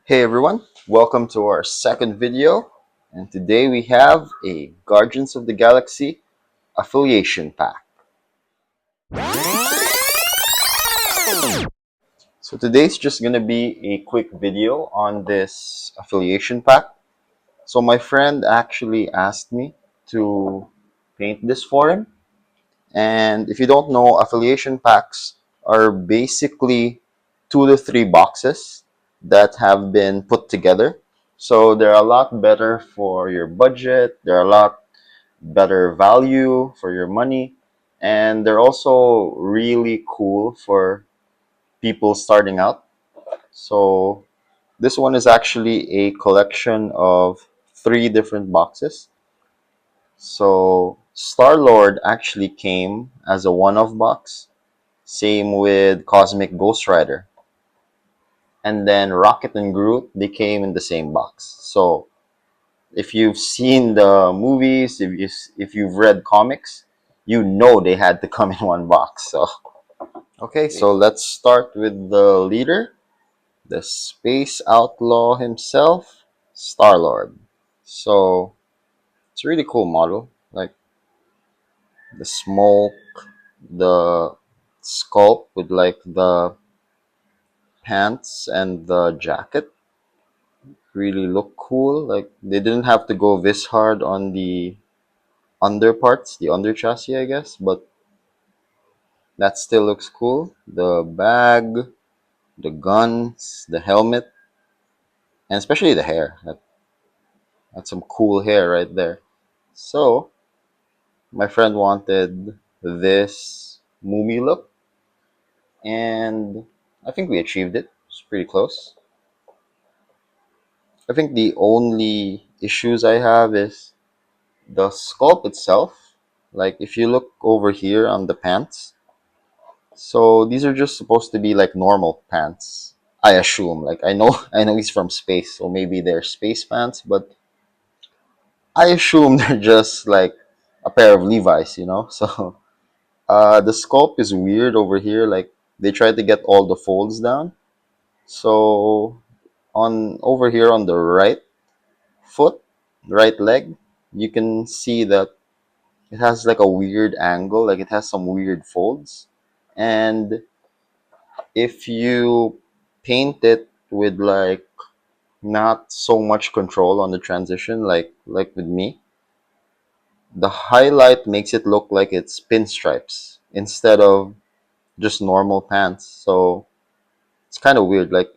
Hey everyone, welcome to our second video, and today we have a Guardians of the Galaxy affiliation pack. So today's just gonna be a quick video on this affiliation pack. So my friend actually asked me to paint this for him, and if you don't know, affiliation packs are basically 2 to 3 boxes that have been put together. So they're a lot better for your budget, they're a lot better value for your money, and they're also really cool for people starting out. So this one is actually a collection of 3 different boxes. So Star-Lord actually came as a one-off box. Same with Cosmic Ghost Rider. And then Rocket and Groot, they came in the same box. So if you've seen the movies, if you've read comics, you know they had to come in one box. So okay, so let's start with the leader, the space outlaw himself, Star-Lord. So it's a really cool model. Like the smoke, the sculpt with like the pants and the jacket really look cool. Like they didn't have to go this hard on the under parts, the under chassis, I guess, but that still looks cool. The bag, the guns, the helmet, and especially the hair. That's some cool hair right there. So my friend wanted this Moomy look, and I think we achieved it. It's pretty close. I think the only issues I have is the sculpt itself. Like if you look over here on the pants, so these are just supposed to be like normal pants. I assume. Like I know I know he's from space, so maybe they're space pants, but I assume they're just like a pair of Levi's, you know? So the sculpt is weird over here. Like they tried to get all the folds down. So on over here on the right foot, right leg, you can see that it has like a weird angle, like it has some weird folds. And if you paint it with like not so much control on the transition, like with me, the highlight makes it look like it's pinstripes instead of just normal pants. So it's kind of weird. Like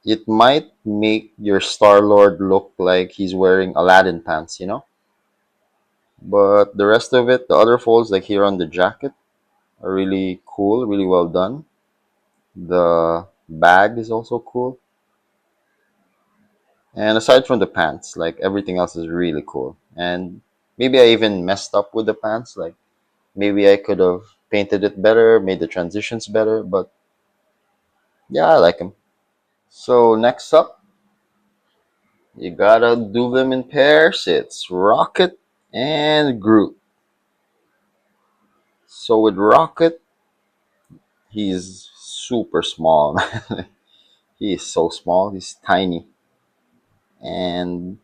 it might make your Star Lord look like he's wearing Aladdin pants, you know. But the rest of it, the other folds, like here on the jacket, are really cool, really well done. The bag is also cool. And aside from the pants, like everything else is really cool. And maybe I even messed up with the pants. Like maybe I could have painted it better, made the transitions better, but yeah, I like them. So next up, you gotta do them in pairs. It's Rocket and Groot. So with Rocket, he's super small. He is so small. He's tiny. And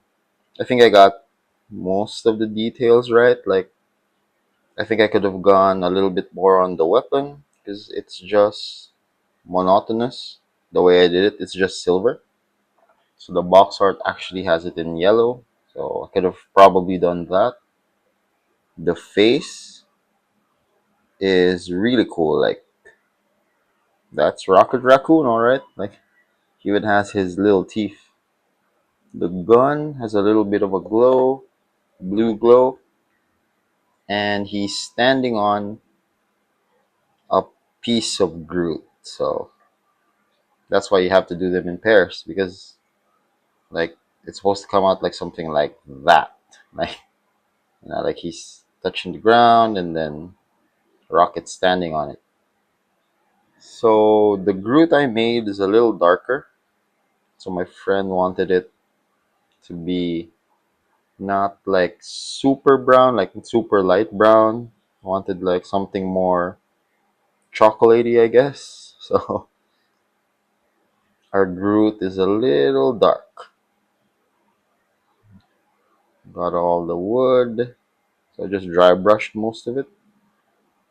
I think I got most of the details right. Like I think I could have gone a little bit more on the weapon because it's just monotonous the way I did it. It's just silver. So the box art actually has it in yellow. So I could have probably done that. The face is really cool. Like that's Rocket Raccoon, all right. Like he even has his little teeth. The gun has a little bit of a glow, blue glow, and he's standing on a piece of Groot. So that's why you have to do them in pairs because like it's supposed to come out like something like that. Like like he's touching the ground and then Rocket standing on it. So the Groot I made is a little darker. So my friend wanted it to be not like super brown, like super light brown. Wanted like something more chocolatey, I guess. So Our Groot is a little dark. Got all the wood. So I just dry brushed most of it.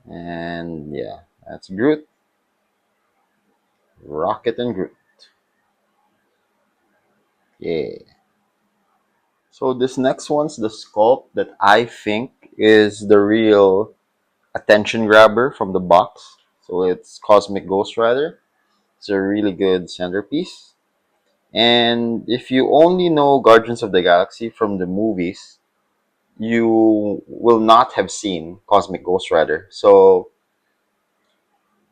And yeah, that's Groot. Rocket and Groot. Yeah. So this next one's the sculpt that I think is the real attention grabber from the box. So it's Cosmic Ghost Rider. It's a really good centerpiece. And if you only know Guardians of the Galaxy from the movies, you will not have seen Cosmic Ghost Rider. So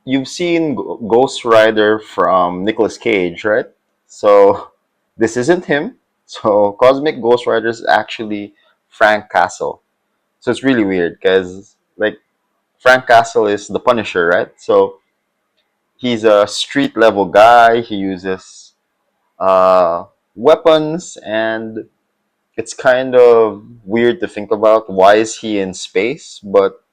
you've seen Ghost Rider from Nicolas Cage, right? So this isn't him. So Cosmic Ghost Rider is actually Frank Castle. So it's really weird because like Frank Castle is the Punisher, right? So he's a street level guy. He uses weapons, and it's kind of weird to think about. Why is he in space? But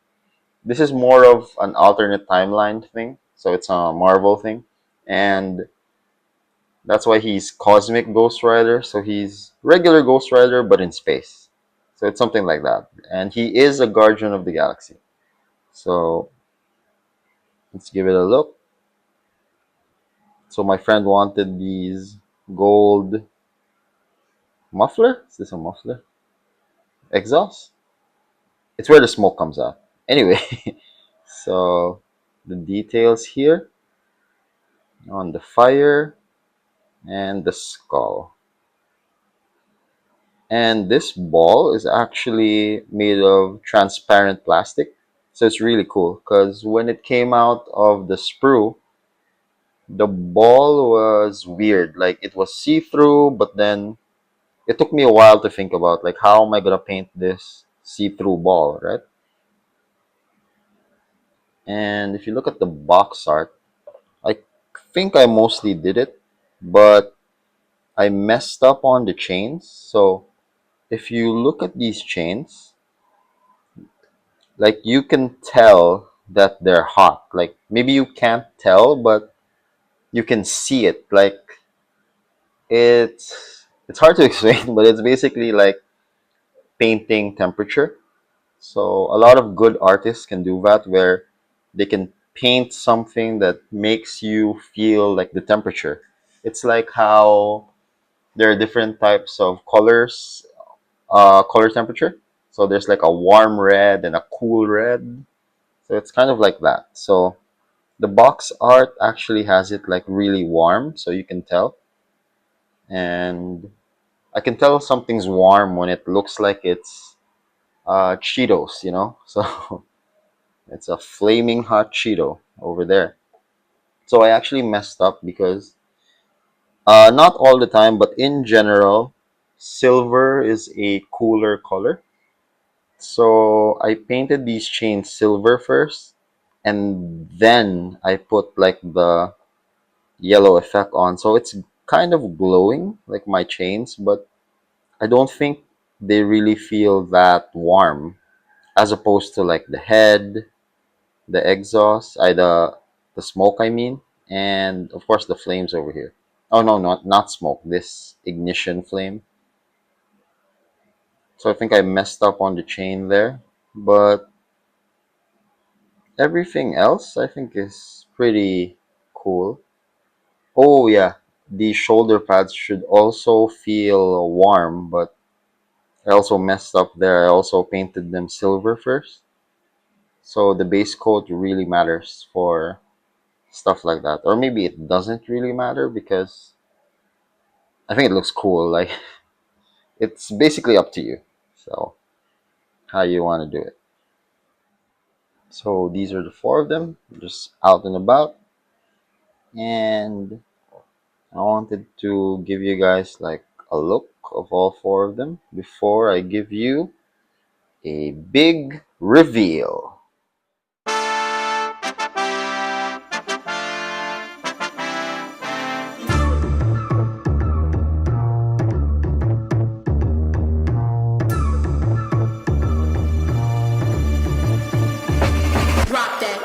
this is more of an alternate timeline thing. So it's a Marvel thing, and that's why he's Cosmic Ghost Rider. So he's regular Ghost Rider, but in space. So it's something like that, and he is a Guardian of the Galaxy. So let's give it a look. So my friend wanted these gold muffler. Is this a muffler? Exhaust? It's where the smoke comes out. Anyway, so the details here on the fire and the skull. And this ball is actually made of transparent plastic. So it's really cool because when it came out of the sprue, the ball was weird. Like it was see-through, but then it took me a while to think about like how am I gonna paint this see-through ball, right? And if you look at the box art, I think I mostly did it, but I messed up on the chains. So if you look at these chains, like you can tell that they're hot. Like maybe you can't tell, but you can see it. Like it's hard to explain, but it's basically like painting temperature. So a lot of good artists can do that where they can paint something that makes you feel like the temperature. It's like how there are different types of colors, color temperature. So there's like a warm red and a cool red. So it's kind of like that. So the box art actually has it like really warm, so you can tell. And I can tell something's warm when it looks like it's Cheetos, you know? So it's a flaming hot Cheeto over there. So I actually messed up because not all the time, but in general, silver is a cooler color. So I painted these chains silver first, and then I put like the yellow effect on. So it's kind of glowing like my chains, but I don't think they really feel that warm as opposed to like the head, the exhaust, the smoke I mean, and of course the flames over here. Oh no, not smoke. This ignition flame. So I think I messed up on the chain there, but everything else I think is pretty cool. Oh yeah, the shoulder pads should also feel warm, but I also messed up there. I also painted them silver first. So the base coat really matters for stuff like that. Or maybe it doesn't really matter because I think it looks cool. Like it's basically up to you. So how you want to do it. So these are the four of them, just out and about. And I wanted to give you guys like a look of all four of them before I give you a big reveal. Drop that.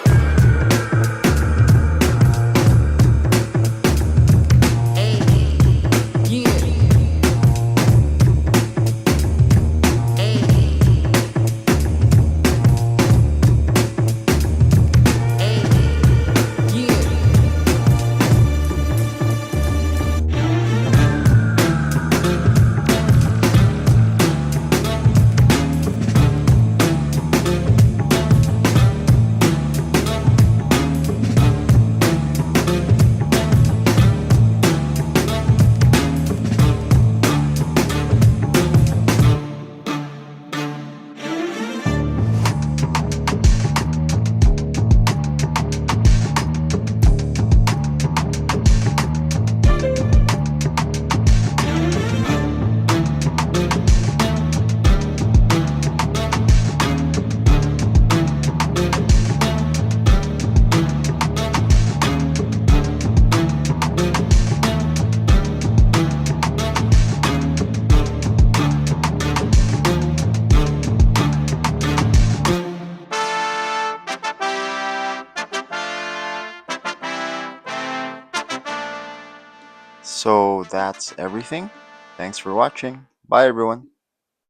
So that's everything. Thanks for watching. Bye, everyone.